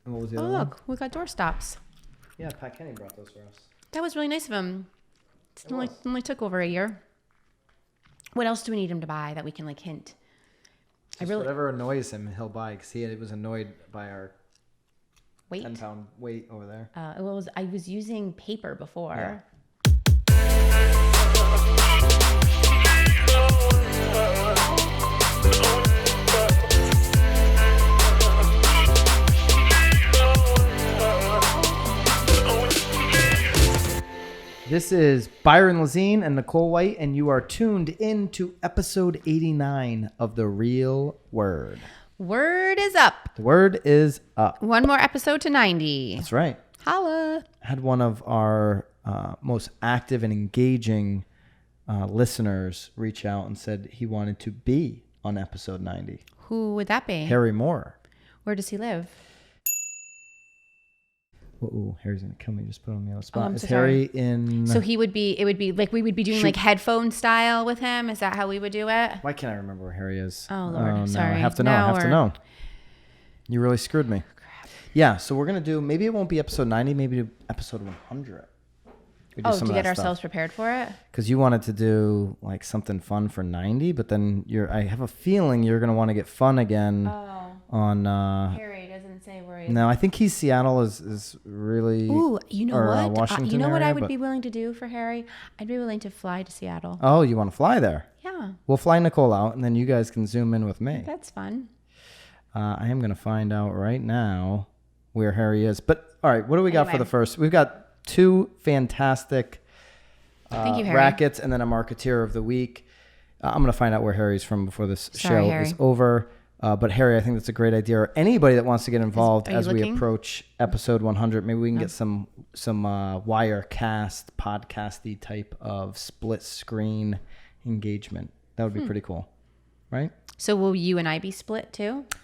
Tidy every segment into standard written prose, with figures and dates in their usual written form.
And what was the Oh, other one? look, we got door stops. Yeah, Pat Kenny brought those for us. That was really nice of him. It only took over a year. What else do we need him to buy that we can like hint? Whatever annoys him, he'll buy because he was annoyed by our Weight. 10-pound weight over there. I was using paper before. Yeah. This is Byron Lazine and Nicole White, and you are tuned in to episode 89 of The Real Word. Word is up. The word is up. One more episode to 90. That's right. Holla. Had one of our most active and engaging listeners reach out and said he wanted to be on episode 90. Who would that be? Harry Moore. Where does he live? Ooh, Harry's gonna kill me. Just put him on the other spot. I'm Is so Harry in? So it would be like we would be doing like headphone style with him. Is that how we would do it? Why can't I remember where Harry is? Oh, Lord. No, Sorry. I have to know. Now I have to know. You really screwed me. Crap. Yeah, so we're gonna do. Maybe it won't be episode 90. Maybe episode 100. To get ourselves prepared for it. Because you wanted to do like something fun for 90, but then I have a feeling you're gonna want to get fun again. On Harry doesn't say where he is. No, I think Seattle is really. Ooh, you know what? Washington You know what area, I would be willing to do for Harry? I'd be willing to fly to Seattle. Oh, you want to fly there? Yeah. We'll fly Nicole out, and then you guys can zoom in with me. That's fun. I am going to find out right now where Harry is. But all right, what do we got for the first? We've got two fantastic Thank you, Harry. rackets, and then a marketeer of the week. I'm going to find out where Harry's from before this show Harry. is over. But Harry, I think that's a great idea. Or anybody that wants to get involved as we looking? approach episode 100, maybe we can get some Wirecast podcasty type of split screen engagement. That would be pretty cool, right? So will you and I be split too? There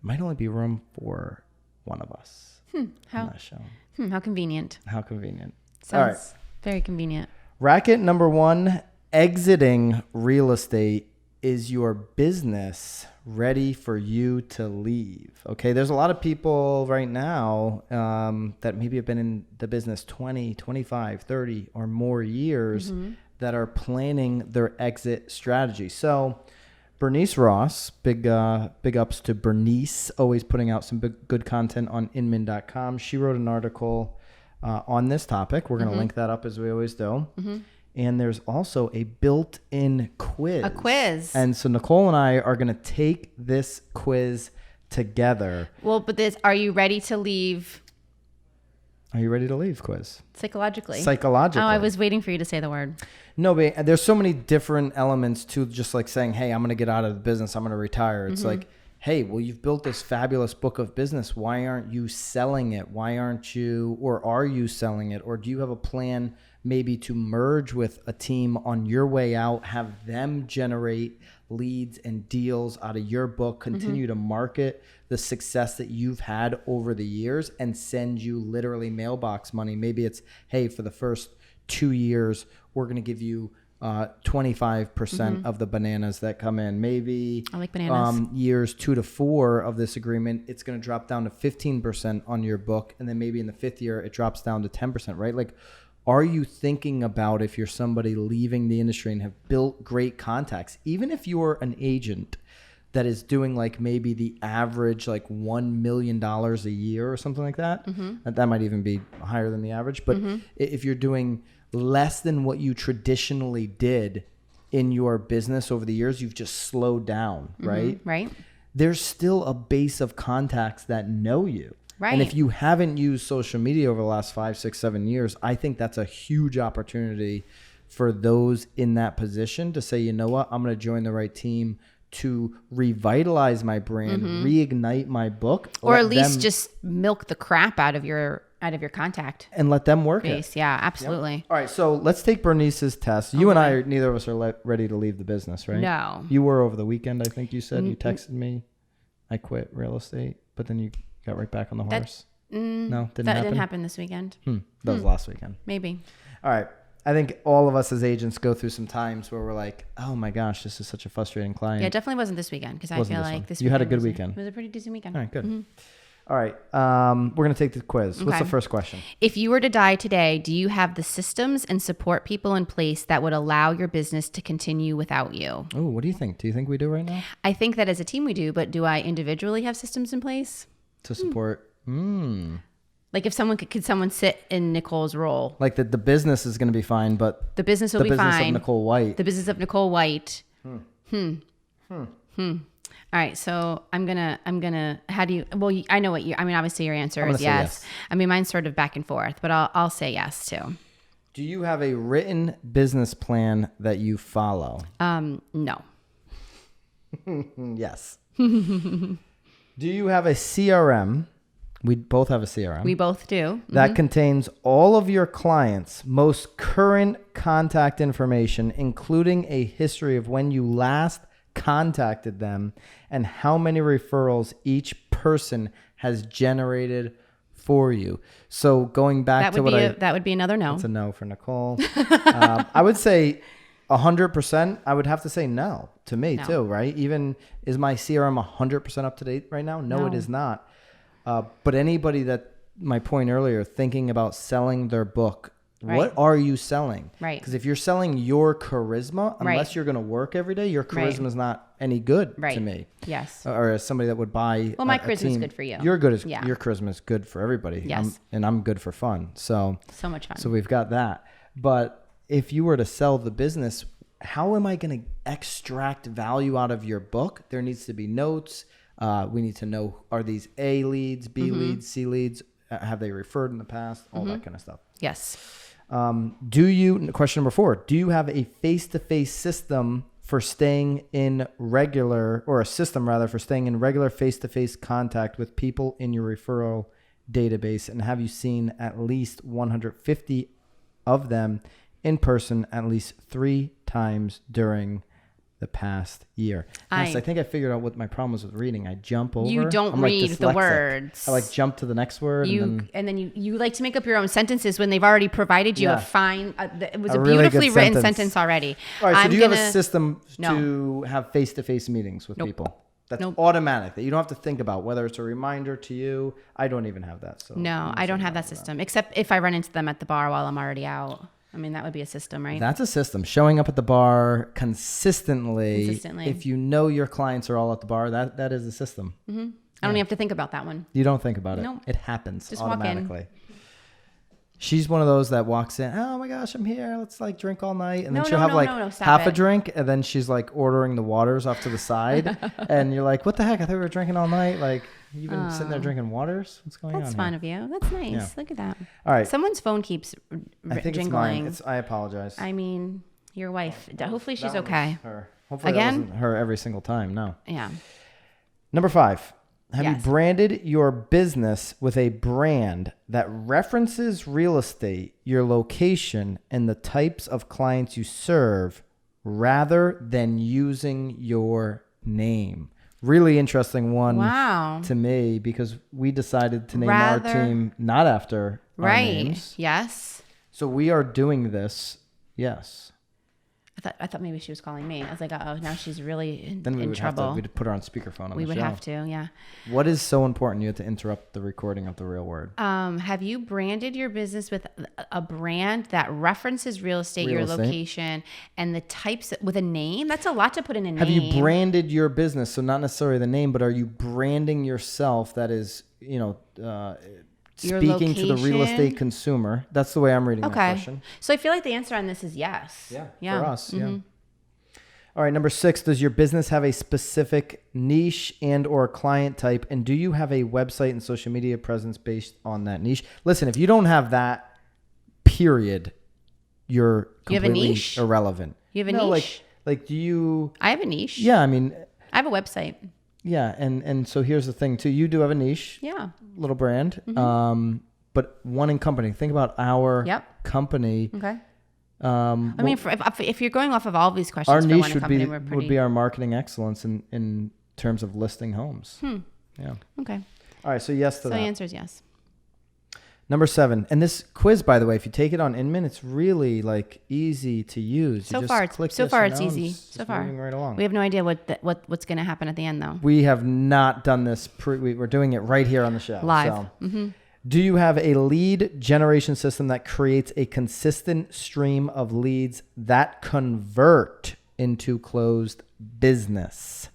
might only be room for one of us on that show. How convenient. How convenient. Sounds All right. very convenient. Racket number 1: exiting real estate. Is your business ready for you to leave? Okay, there's a lot of people right now that maybe have been in the business 20, 25, 30 or more years that are planning their exit strategy. So Bernice Ross, big ups to Bernice, always putting out some good content on inman.com. She wrote an article on this topic. We're going to link that up as we always do. And there's also a built-in quiz. A quiz. And so Nicole and I are going to take this quiz together. Well, but are you ready to leave? Are you ready to leave quiz? Psychologically. Psychologically. Oh, I was waiting for you to say the word. No, but there's so many different elements to just like saying, hey, I'm going to get out of the business. I'm going to retire. It's like, hey, well, you've built this fabulous book of business. Why aren't you selling it? Why aren't you, or are you selling it? Or do you have a plan maybe to merge with a team on your way out, have them generate leads and deals out of your book, continue to market the success that you've had over the years and send you literally mailbox money. Maybe it's, hey, for the first 2 years, we're going to give you 25% of the bananas that come in. Maybe I like bananas. Years 2 to 4 of this agreement, it's going to drop down to 15% on your book. And then maybe in the 5th year, it drops down to 10%, right? Like, are you thinking about if you're somebody leaving the industry and have built great contacts, even if you're an agent that is doing like maybe the average like $1 million a year or something like that, that might even be higher than the average. But if you're doing less than what you traditionally did in your business over the years, you've just slowed down, right? Right. There's still a base of contacts that know you. Right. And if you haven't used social media over the last 5, 6, 7 years, I think that's a huge opportunity for those in that position to say, you know what, I'm going to join the right team to revitalize my brand, reignite my book. Or at least just milk the crap out of your contact and let them work base. it. Yeah, absolutely. Yep. All right, so let's take Bernice's test. You and I, neither of us are ready to leave the business, right? No. You were over the weekend, I think you said. You texted me, I quit real estate, but then you got right back on the horse. No, didn't happen? Didn't happen this weekend. That was last weekend. Maybe. All right. I think all of us as agents go through some times where we're like, oh my gosh, this is such a frustrating client. Yeah, it definitely wasn't this weekend because I Wasn't feel this like one. this You had a weekend good was weekend. It was a pretty decent weekend. All right, good. All right. We're going to take the quiz. What's the Okay. first question? If you were to die today, do you have the systems and support people in place that would allow your business to continue without you? Oh, what do you think? Do you think we do right now? I think that as a team we do, but do I individually have systems in place? To support? Like if someone could someone sit in Nicole's role? Like the business is going to be fine, but The business will the be business fine. of Nicole White. The business of Nicole White. All right, so I'm gonna. How do you? Well, I know what you. I mean, obviously your answer I'm is gonna say yes. yes. I mean, mine's sort of back and forth, but I'll say yes too. Do you have a written business plan that you follow? No. Yes. Do you have a CRM? We both have a CRM. We both do. That contains all of your clients' most current contact information, including a history of when you last contacted them and how many referrals each person has generated for you. So going back That to would what be I... that would be another no. That's a no for Nicole. I would say 100%. I would have to say no to me too, right? Even is my CRM 100% up to date right now? No, it is not. But anybody that, my point earlier, thinking about selling their book, what are you selling? Right. Because if you're selling your charisma, unless you're going to work every day, your charisma is not any good to me. Yes. Or as somebody that would buy. Well, my a charisma is team. good for you. Your good Yeah. Your charisma is good for everybody. Yes. And I'm good for fun. So much fun. So we've got that. But if you were to sell the business, how am I going to extract value out of your book? There needs to be notes. We need to know, are these A leads, B leads, C leads? Have they referred in the past? All that kind of stuff. Yes. Question number 4, do you have a face-to-face system for staying in regular, or a system rather, for staying in regular face-to-face contact with people in your referral database? And have you seen at least 150 of them in person at least 3 times during the past year? Yes, I think I figured out what my problem was with reading. I jump over. You don't read the words. I like jump to the next word. And then you like to make up your own sentences when they've already provided you a fine. It was a really beautifully good written sentence. sentence already. All right. So do you have a system No. to have face-to-face meetings with people? That's Nope. automatic. That you don't have to think about whether it's a reminder to you. I don't even have that. So No, I don't have that system, except if I run into them at the bar while I'm already out. I mean, that would be a system, right? That's a system. Showing up at the bar consistently. Consistently. If you know your clients are all at the bar, that is a system. I don't even have to think about that one. You don't think about it. Nope. It happens Just walk in. automatically. She's one of those that walks in, oh my gosh, I'm here. Let's like drink all night. And then she'll have stop half a it. drink. And then she's like ordering the waters off to the side. And you're like, what the heck? I thought we were drinking all night. Like, you've been sitting there drinking waters? What's going on That's here? fun of you. That's nice. Yeah. Look at that. All right. Someone's phone keeps I think jingling. it's mine. I apologize. I mean, your wife. Hopefully she's That one okay. was her. Hopefully Again? that wasn't her every single time. No. Yeah. Number 5. Have you Yes. branded your business with a brand that references real estate, your location, and the types of clients you serve rather than using your name? Really interesting one Wow. to me, because we decided to name our team not after our Right. names. Yes. So we are doing this. Yes. I thought maybe she was calling me. I was like, oh, now she's really in Then we would trouble. have to we'd put her on speakerphone on We the would show. have to, yeah. What is so important? You have to interrupt the recording of the real word. Have you branded your business with a brand that references real estate, your location, and the types with a name? That's a lot to put in a name. Have you branded your business? So not necessarily the name, but are you branding yourself that is, Your speaking to the real location? estate consumer? That's the way I'm reading that Okay. question. So I feel like the answer on this is yes. Yeah. For us, yeah. All right, number 6, does your business have a specific niche and or client type? And do you have a website and social media presence based on that niche? Listen, if you don't have that, period, you're You have a completely niche? irrelevant. You have a niche? Like do you... I have a niche. Yeah, I mean... I have a website. Yeah, and so here's the thing, too. You do have a niche. Yeah. Little brand. But one in company. Think about our company. Okay. I mean, if you're going off of all of these questions, our for niche one company, would be our marketing excellence in terms of listing homes. Yeah. Okay. All right. So yes to So that. the answer is yes. Number 7, and this quiz, by the way, if you take it on Inman, it's really like easy to use. So far, it's easy. So far, moving right along. We have no idea what's going to happen at the end, though. We have not done this. We're doing it right here on the show. Live. So. Do you have a lead generation system that creates a consistent stream of leads that convert into closed business?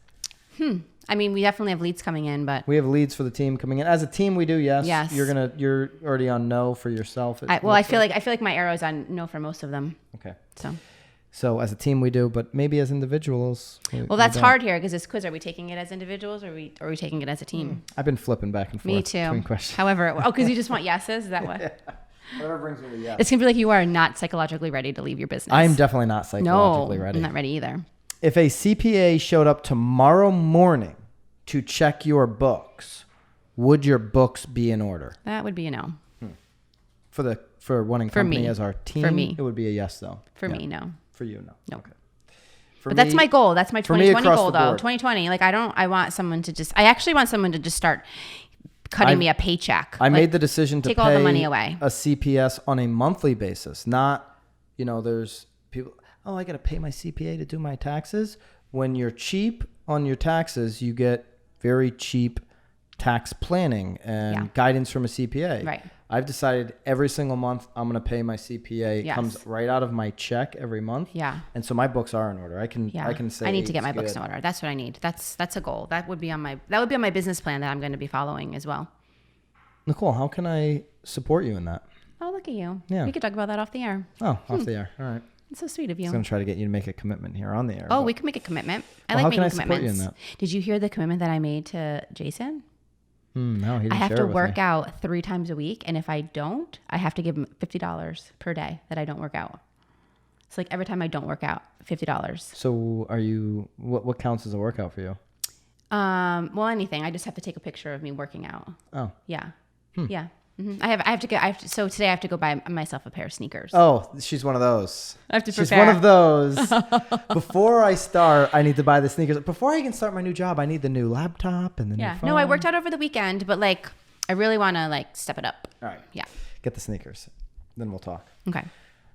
I mean, we definitely have leads coming in, but we have leads for the team coming in. As a team, we do. Yes. Yes. You're already on no for yourself. I feel like my arrow's on no for most of them. Okay. So as a team, we do, but maybe as individuals. That's hard here because this quiz. Are we taking it as individuals or are we taking it as a team? I've been flipping back and forth. Me too. Between questions. However, because you just want yeses. Is that what? Yeah. Whatever brings me to yes. It's gonna be like you are not psychologically ready to leave your business. I'm definitely not psychologically ready. I'm not ready either. If a CPA showed up tomorrow morning to check your books, would your books be in order? That would be a no. For Winning Company as our team, for me, it would be a yes though. For me, no. For you, no. No. Okay. But that's my goal. That's my 2020 goal though. 2020. Like I want someone to just. I actually want someone to just start cutting me a paycheck. I made the decision to take pay all the money away. A CPS on a monthly basis. Not, there's people. Oh, I got to pay my CPA to do my taxes. When you're cheap on your taxes, you get very cheap tax planning and guidance from a CPA. Right. I've decided every single month I'm going to pay my CPA. It comes right out of my check every month. Yeah. And so my books are in order. I can say I need to get my books in order. That's what I need. That's a goal. That would be on my business plan that I'm going to be following as well. Nicole, how can I support you in that? Oh, look at you. Yeah. We could talk about that off the air. Oh, off the air. All right. It's so sweet of you. I'm going to try to get you to make a commitment here on the air. Oh, we can make a commitment. I like making commitments. Support you in that? Did you hear the commitment that I made to Jason? No, he didn't. I have share to it with work me. out 3 times a week, and if I don't, I have to give him $50 per day that I don't work out. So like every time I don't work out, $50. So are you? What counts as a workout for you? Well, anything. I just have to take a picture of me working out. Oh. Yeah. Yeah. Mm-hmm. So today I have to go buy myself a pair of sneakers. Oh, she's one of those. I have to prepare. She's one of those. Before I start, I need to buy the sneakers. Before I can start my new job, I need the new laptop and the new phone. No, I worked out over the weekend, but like I really want to step it up. All right. Yeah. Get the sneakers. Then we'll talk. Okay.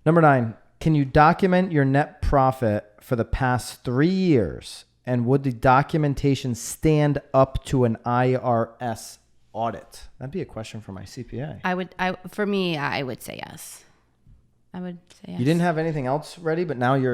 Number 9, can you document your net profit for the past 3 years? And would the documentation stand up to an IRS audit? That'd be a question for my CPA. I would say yes. I would say yes. You didn't have anything else ready, but now I'm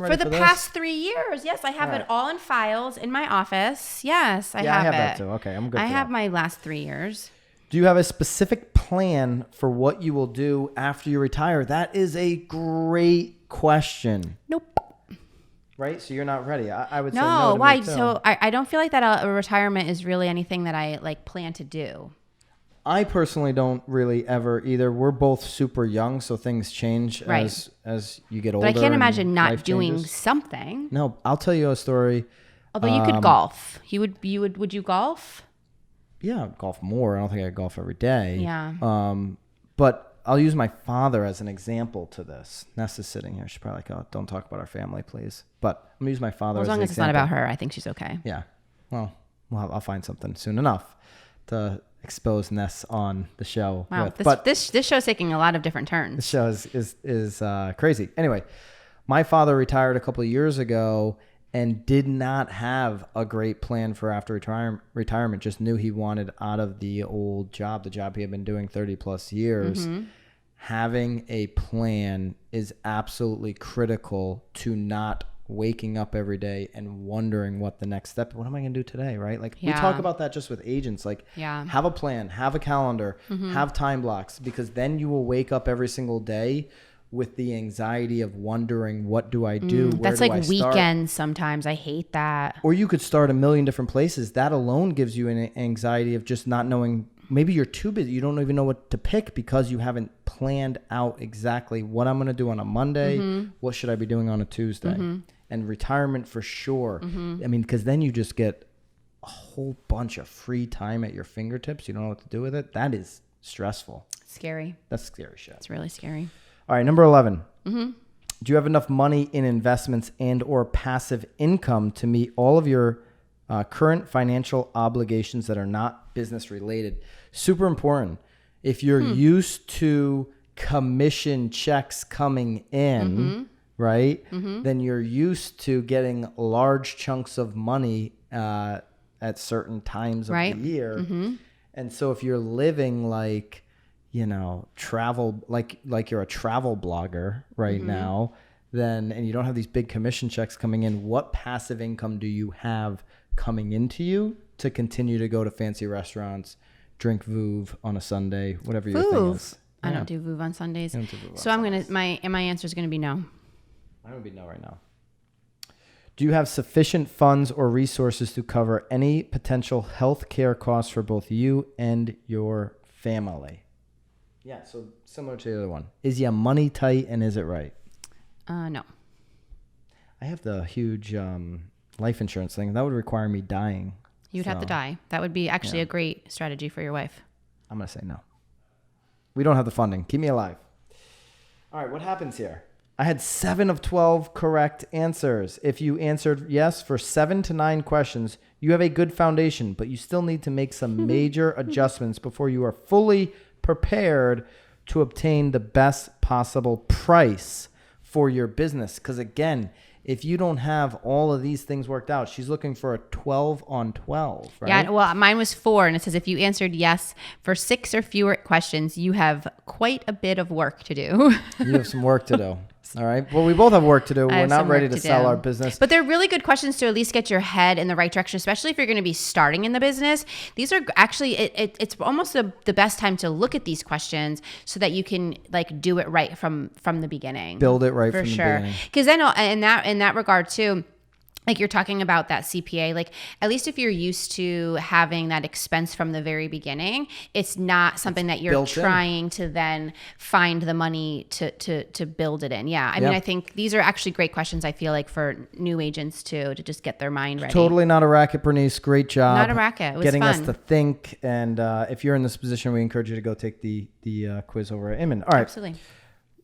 ready for the past 3 years. Yes, I have it all in files in my office. Yes, I have it. That too. Okay, I'm good. I have my last 3 years. Do you have a specific plan for what you will do after you retire? That is a great question. Nope. Right? So you're not ready. I would say no. No. Why? So I don't feel like that a retirement is really anything that I plan to do. I personally don't really ever either. We're both super young, so things change as you get older. But I can't imagine not doing something. No, I'll tell you a story. Although you could golf. Would you golf? Yeah, golf more. I don't think I golf every day. Yeah. But I'll use my father as an example to this. Nessa's sitting here. She's probably like, oh, don't talk about our family, please. But I'm going to use my father as an example. As long as it's not about her, I think she's okay. Yeah. Well, I'll find something soon enough to expose Ness on the show. Wow. This show's taking a lot of different turns. This show is crazy. Anyway, my father retired a couple of years ago and did not have a great plan for after retirement. Just knew he wanted out of the old job, the job he had been doing 30 plus years. Mm-hmm. Having a plan is absolutely critical to not waking up every day and wondering what the next step, what am I going to do today? Right? We talk about that just with agents, have a plan, have a calendar, have time blocks, because then you will wake up every single day with the anxiety of wondering, what do I do? Where that's do I start? Weekends sometimes. I hate that. Or you could start a million different places. That alone gives you an anxiety of just not knowing. Maybe you're too busy. You don't even know what to pick because you haven't planned out exactly what I'm going to do on a Monday. What should I be doing on a Tuesday? And retirement for sure. I mean, because then you just get a whole bunch of free time at your fingertips. You don't know what to do with it. That is stressful. Scary. That's scary shit. It's really scary. All right, number 11. Do you have enough money in investments and or passive income to meet all of your current financial obligations that are not business related? Super important. If you're used to commission checks coming in, right, then you're used to getting large chunks of money at certain times of the year. And so if you're living like, travel, like you're a travel blogger right now, then, and you don't have these big commission checks coming in, what passive income do you have coming into you to continue to go to fancy restaurants, drink Vouv on a Sunday, whatever your thing is? I don't do Vouv on Sundays. So my answer is gonna be no. I'm gonna be no right now. Do you have sufficient funds or resources to cover any potential health care costs for both you and your family? Yeah, so similar to the other one. Is your money tight and is it right? No. I have the huge life insurance thing. That would require me dying. You'd have to die. That would be actually a great strategy for your wife. I'm going to say no. We don't have the funding. Keep me alive. All right, what happens here? I had 7 of 12 correct answers. If you answered yes for 7 to 9 questions, you have a good foundation, but you still need to make some major adjustments before you are fully prepared to obtain the best possible price for your business. Because again, if you don't have all of these things worked out, she's looking for a 12 on 12, right? Yeah, well, mine was 4, and it says if you answered yes for 6 or fewer questions, you have quite a bit of work to do. You have some work to do. All right. Well, we both have work to do. We're not ready to sell our business. But they're really good questions to at least get your head in the right direction, especially if you're going to be starting in the business. These are actually, it's almost the best time to look at these questions so that you can like do it right from the beginning. Build it right from the beginning. Because then in that regard too, like you're talking about that CPA, like at least if you're used to having that expense from the very beginning, it's not something that you're trying to then find the money to build it in. Yeah. I mean, I think these are actually great questions, I feel like, for new agents too, to just get their mind ready. Totally not a racket, Bernice. Great job. Not a racket. It was getting fun. us to think. And if you're in this position, we encourage you to go take the quiz over at Inman. All right. Absolutely.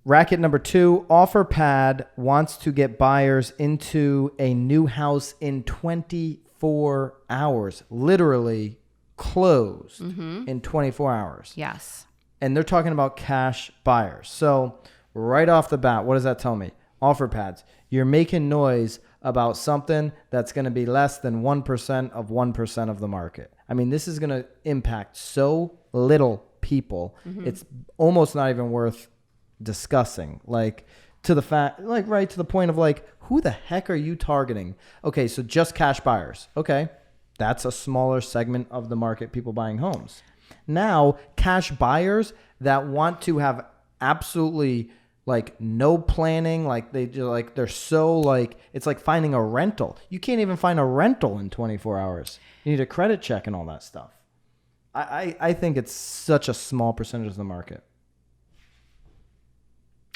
Racket number 2, Offerpad wants to get buyers into a new house in 24 hours, literally closed in 24 hours. Yes. And they're talking about cash buyers. So right off the bat, what does that tell me? Offerpads, you're making noise about something that's going to be less than 1% of 1% of the market. I mean, this is going to impact so little people. It's almost not even worth discussing, like to the fact, like right to the point of like, who the heck are you targeting? Okay, so just cash buyers. Okay, that's a smaller segment of the market, people buying homes. Now, cash buyers that want to have absolutely like no planning, like they're so like, it's like finding a rental. You can't even find a rental in 24 hours. You need a credit check and all that stuff. I think it's such a small percentage of the market.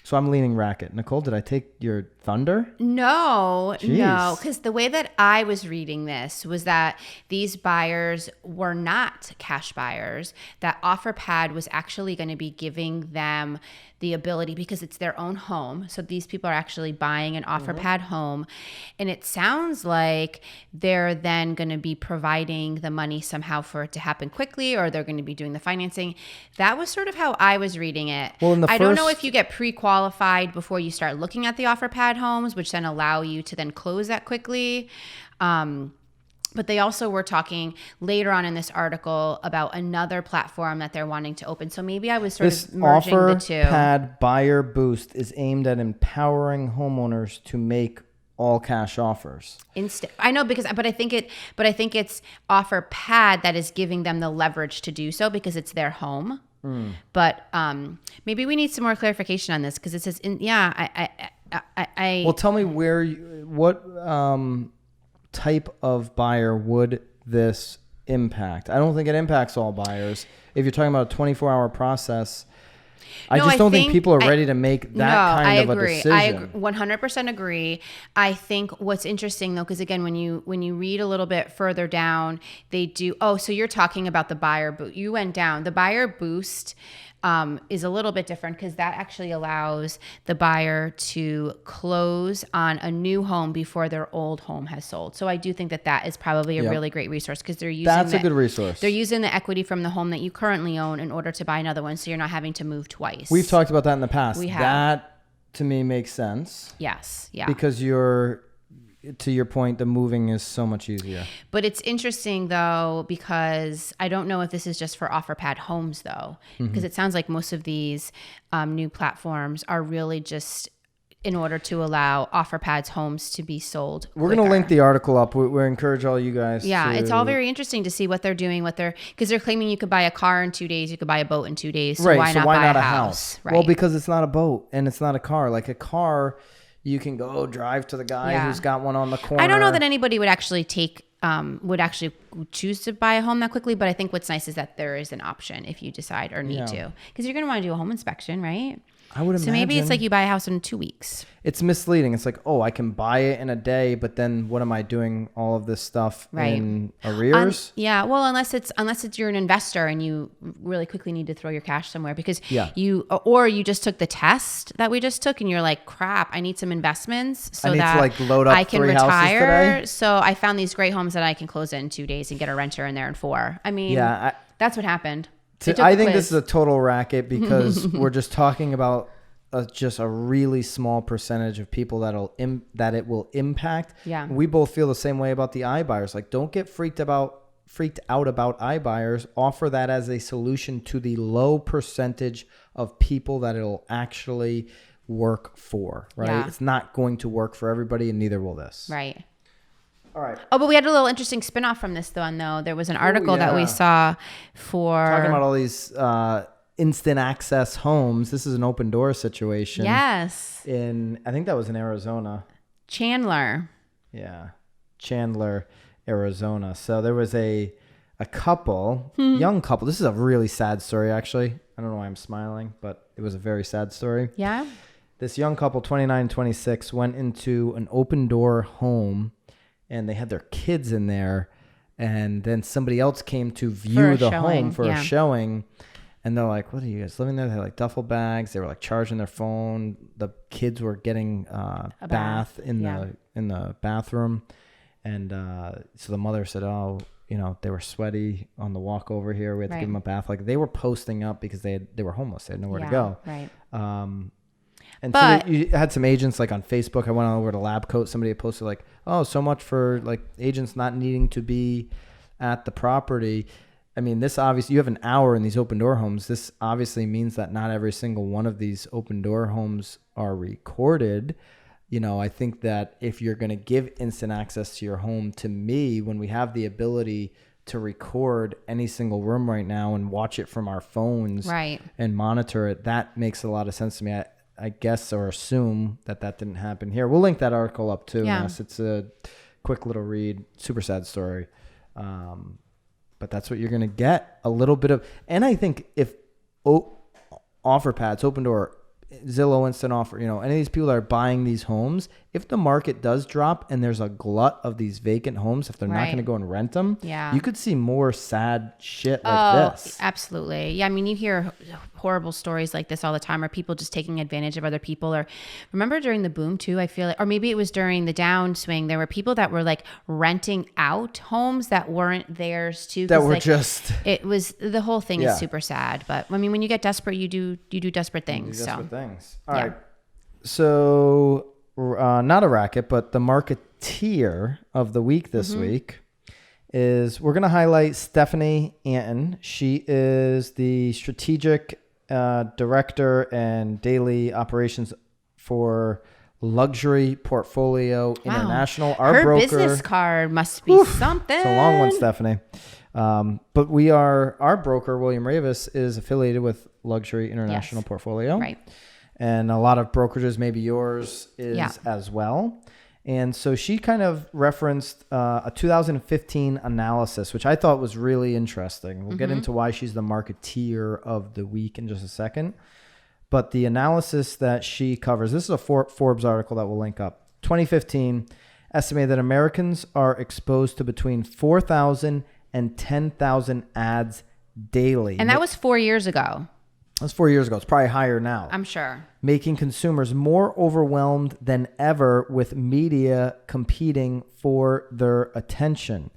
So I'm leaning racket. Nicole, did I take your thunder? No, because the way that I was reading this was that these buyers were not cash buyers, that Offerpad was actually going to be giving them the ability, because it's their own home. So these people are actually buying an Offerpad home. And it sounds like they're then going to be providing the money somehow for it to happen quickly, or they're going to be doing the financing. That was sort of how I was reading it. Well, I don't know if you get pre-qualified before you start looking at the Offerpad homes, which then allow you to then close that quickly. But they also were talking later on in this article about another platform that they're wanting to open. So maybe I was sort of merging the two. This Offerpad Buyer Boost is aimed at empowering homeowners to make all cash offers. I know, but I think it's Offerpad that is giving them the leverage to do so because it's their home. But maybe we need some more clarification on this, because it says well, tell me what type of buyer would this impact? I don't think it impacts all buyers. If you're talking about a 24-hour process, I just don't think people are ready to make that kind of a decision. I 100% agree. I think what's interesting though, because again, when you read a little bit further down, they do. Oh, so you're talking about the buyer boost. You went down. The buyer boost is a little bit different because that actually allows the buyer to close on a new home before their old home has sold. So I do think that is probably a really great resource because they're using a good resource. They're using the equity from the home that you currently own in order to buy another one, so you're not having to move twice. We've talked about that in the past. We have. That to me makes sense. Yes. Yeah. Because to your point, the moving is so much easier. But it's interesting though, because I don't know if this is just for Offerpad homes though, because it sounds like most of these new platforms are really just in order to allow Offerpad's homes to be sold. We're going to link the article up. We encourage all you guys. Yeah, it's all very interesting to see what they're doing, because they're claiming you could buy a car in 2 days, you could buy a boat in 2 days. So why not buy a house? Right. Well, because it's not a boat and it's not a car. Like a car, you can go drive to the guy who's got one on the corner. I don't know that anybody would actually choose to buy a home that quickly, but I think what's nice is that there is an option if you decide or need to, because you're going to want to do a home inspection, right? I would imagine. So maybe it's like you buy a house in 2 weeks. It's misleading. It's like, oh, I can buy it in a day, but then what am I doing all of this stuff in arrears? Well, unless it's you're an investor and you really quickly need to throw your cash somewhere because you just took the test that we just took and you're like, crap, I need some investments so that load up I can retire. So I found these great homes that I can close in 2 days and get a renter in there in 4. I mean, that's what happened. I think this is a total racket because we're just talking about just a really small percentage of people that it will impact. Yeah. We both feel the same way about the iBuyers. Like, don't get freaked out about iBuyers. Offer that as a solution to the low percentage of people that it'll actually work for, right? Yeah. It's not going to work for everybody, and neither will this. Right. All right. Oh, but we had a little interesting spinoff from this one, though. There was an article that we saw talking about all these instant access homes. This is an open door situation. Yes. I think that was in Arizona. Chandler. Yeah. Chandler, Arizona. So there was a couple, young couple. This is a really sad story, actually. I don't know why I'm smiling, but it was a very sad story. Yeah. This young couple, 29, 26, went into an open door home and they had their kids in there. And then somebody else came to view the home for a showing. And they're like, what are you guys living there? They had like duffel bags. They were like charging their phone. The kids were getting a bath in the bathroom. And so the mother said, oh, they were sweaty on the walk over here. We had to give them a bath. Like they were posting up because they were homeless. They had nowhere to go. Right. So you had some agents like on Facebook. I went over to Lab Coat. Somebody had posted like, oh, so much for like agents not needing to be at the property. I mean, this obviously, you have an hour in these open door homes. This obviously means that not every single one of these open door homes are recorded. I think that if you're going to give instant access to your home, to me, when we have the ability to record any single room right now and watch it from our phones and monitor it, that makes a lot of sense to me. I guess or assume that didn't happen here. We'll link that article up too. Yeah. Yes, it's a quick little read. Super sad story. But that's what you're going to get, a little bit of. And I think if Offerpads, Open Door, Zillow Instant Offer, any of these people that are buying these homes, if the market does drop and there's a glut of these vacant homes, if they're not going to go and rent them, you could see more sad shit like this. Absolutely. Yeah, I mean, you hear horrible stories like this all the time, or people just taking advantage of other people. Or remember during the boom too, I feel like, or maybe it was during the downswing, there were people that were like renting out homes that weren't theirs too. That were like, just. It was, the whole thing is super sad. But I mean, when you get desperate, you do desperate things. Things. All right. So not a racket, but the marketeer of the week this week is, we're going to highlight Stephanie Anton. She is the strategic director and daily operations for Luxury Portfolio International. Our broker, business card must be something. It's a long one, Stephanie. But our broker, William Ravis, is affiliated with Luxury International Portfolio. Right. And a lot of brokerages, maybe yours is as well. And so she kind of referenced a 2015 analysis, which I thought was really interesting. We'll get into why she's the marketeer of the week in just a second. But the analysis that she covers, this is a Forbes article that we'll link up. 2015 estimated that Americans are exposed to between 4,000 and 10,000 ads daily. And that was 4 years ago. That's 4 years ago. It's probably higher now. I'm sure. Making consumers more overwhelmed than ever with media competing for their attention.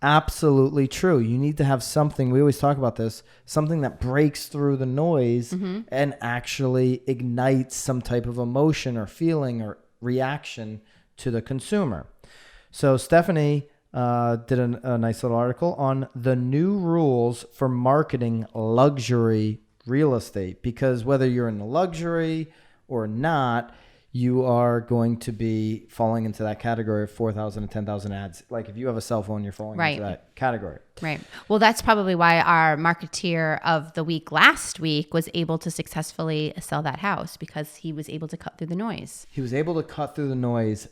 Absolutely true. You need to have something, we always talk about this, something that breaks through the noise and actually ignites some type of emotion or feeling or reaction to the consumer. So Stephanie did a nice little article on the new rules for marketing luxury real estate, because whether you're in luxury or not, you are going to be falling into that category of 4,000 to 10,000 ads. Like if you have a cell phone, you're falling into that category. Right. Well, that's probably why our marketeer of the week last week was able to successfully sell that house, because he was able to cut through the noise. He was able to cut through the noise.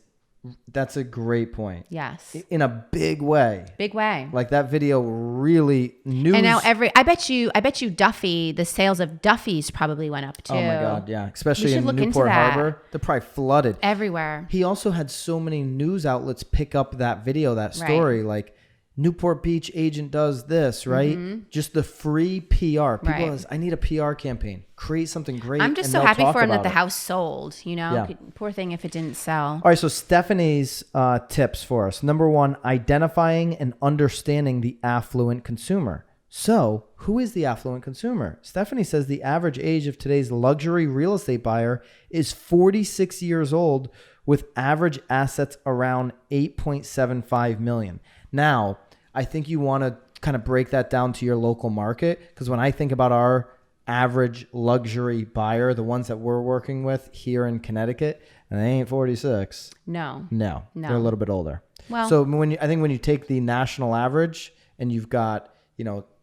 That's a great point. Yes. In a big way. Big way. Like that video really news. And now I bet you Duffy, the sales of Duffy's probably went up too. Oh my God, yeah. Especially in Newport Harbor. They're probably flooded. Everywhere. He also had so many news outlets pick up that video, that story. Right. Like Newport Beach agent does this, right? Just the free PR. People I need a PR campaign. Create something great. I'm just so happy for him that the house sold, you know? Yeah. Poor thing if it didn't sell. All right, so Stephanie's tips for us. Number one, identifying and understanding the affluent consumer. So who is the affluent consumer? Stephanie says the average age of today's luxury real estate buyer is 46 years old with average assets around $8.75 million. Now, I think you want to kind of break that down to your local market, because when I think about our average luxury buyer, the ones that we're working with here in Connecticut, and they ain't 46. No. They're a little bit older. Well, so I think when you take the national average and you've got,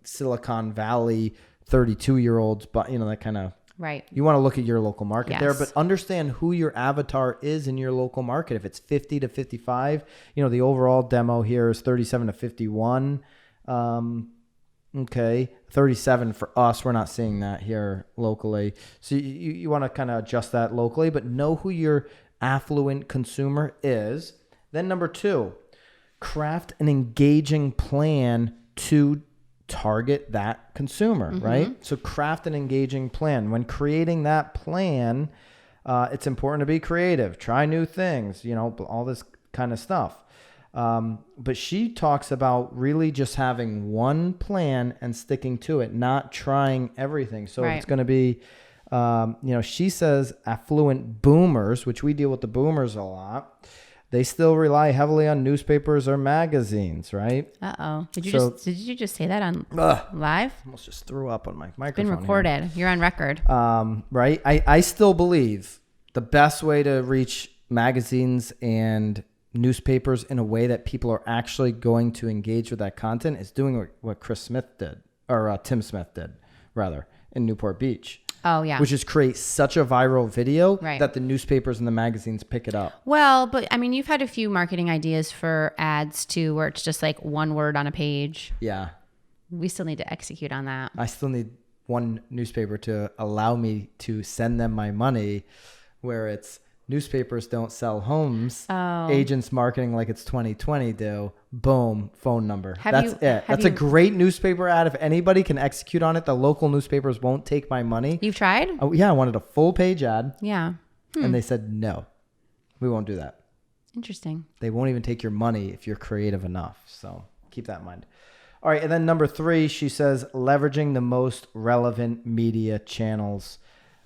Silicon Valley 32-year-olds, but that kind of right. You want to look at your local market there, but understand who your avatar is in your local market. If it's 50 to 55, the overall demo here is 37 to 51. Okay. 37 for us. We're not seeing that here locally. So you want to kind of adjust that locally, but know who your affluent consumer is. Then number two, craft an engaging plan to target that consumer, right? So craft an engaging plan. When creating that plan, it's important to be creative, try new things, all this kind of stuff. But she talks about really just having one plan and sticking to it, not trying everything. So it's going to be, she says affluent boomers, which we deal with the boomers a lot. They still rely heavily on newspapers or magazines, right? Uh-oh. Did you just say that on live? Almost just threw up on my microphone. It's been recorded. Here. You're on record. Right? I still believe the best way to reach magazines and newspapers in a way that people are actually going to engage with that content is doing what Chris Smith did, or Tim Smith did, rather, in Newport Beach. Oh, yeah. Which is create such a viral video that the newspapers and the magazines pick it up. Well, but I mean, you've had a few marketing ideas for ads too, where it's just like one word on a page. Yeah. We still need to execute on that. I still need one newspaper to allow me to send them my money, where it's newspapers don't sell homes. Oh. Agents marketing like it's 2020 do. Boom, phone number. That's it. That's a great newspaper ad. If anybody can execute on it, the local newspapers won't take my money. You've tried? Oh, yeah, I wanted a full page ad. Yeah. And they said, no, we won't do that. Interesting. They won't even take your money if you're creative enough. So keep that in mind. All right. And then number 3, she says, leveraging the most relevant media channels.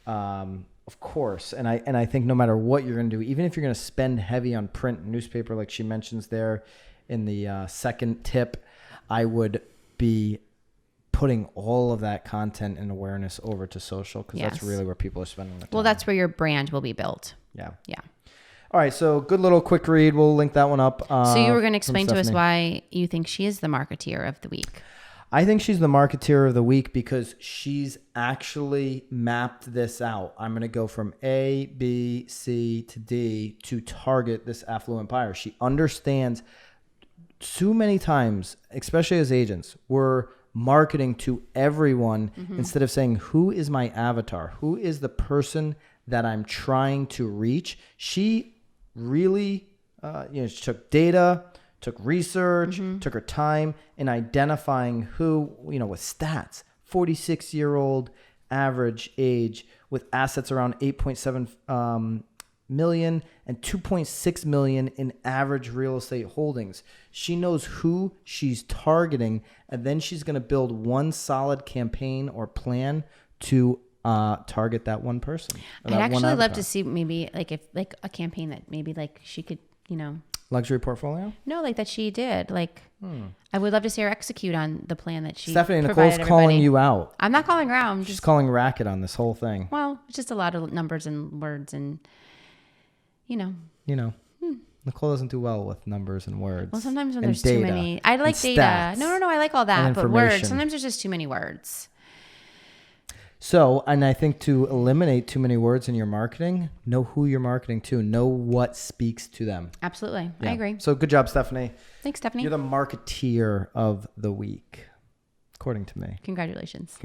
Of course. And I think no matter what you're going to do, even if you're going to spend heavy on print and newspaper, like she mentions there in the second tip, I would be putting all of that content and awareness over to social, because that's really where people are spending their time. Well, that's where your brand will be built. Yeah. Yeah. All right. So good little quick read. We'll link that one up. So you were going to explain to us why you think she is the marketeer of the week. I think she's the marketeer of the week because she's actually mapped this out. I'm going to go from A, B, C to D to target this affluent buyer. She understands too many times, especially as agents, we're marketing to everyone instead of saying, who is my avatar? Who is the person that I'm trying to reach? She really, she took data, took research, took her time in identifying who, with stats, 46-year-old average age with assets around 8.7 million and 2.6 million in average real estate holdings. She knows who she's targeting, and then she's going to build one solid campaign or plan to target that one person. I'd actually love to see maybe like a campaign that maybe like she could, luxury portfolio? No, like that she did. Like I would love to see her execute on the plan that she Stephanie, Nicole's calling you out. I'm not calling her out. I'm just calling racket on this whole thing. Well, it's just a lot of numbers and words and Nicole doesn't do well with numbers and words. Well, sometimes when there's too many. I like data. No, I like all that. But words, sometimes there's just too many words. So, and I think to eliminate too many words in your marketing, know who you're marketing to, know what speaks to them. Absolutely. Yeah. I agree. So good job, Stephanie. Thanks, Stephanie. You're the marketeer of the week, according to me. Congratulations.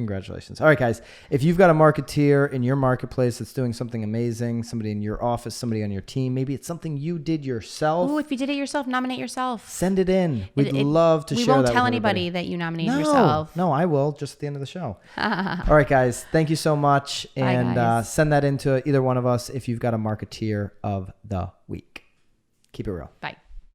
All right, guys. If you've got a marketeer in your marketplace that's doing something amazing, somebody in your office, somebody on your team, maybe it's something you did yourself. Oh, if you did it yourself, nominate yourself. Send it in. We'd love to share that. We won't tell anybody that you nominated yourself. No, I will just at the end of the show. All right, guys. Thank you so much. And send that in to either one of us if you've got a marketeer of the week. Keep it real. Bye.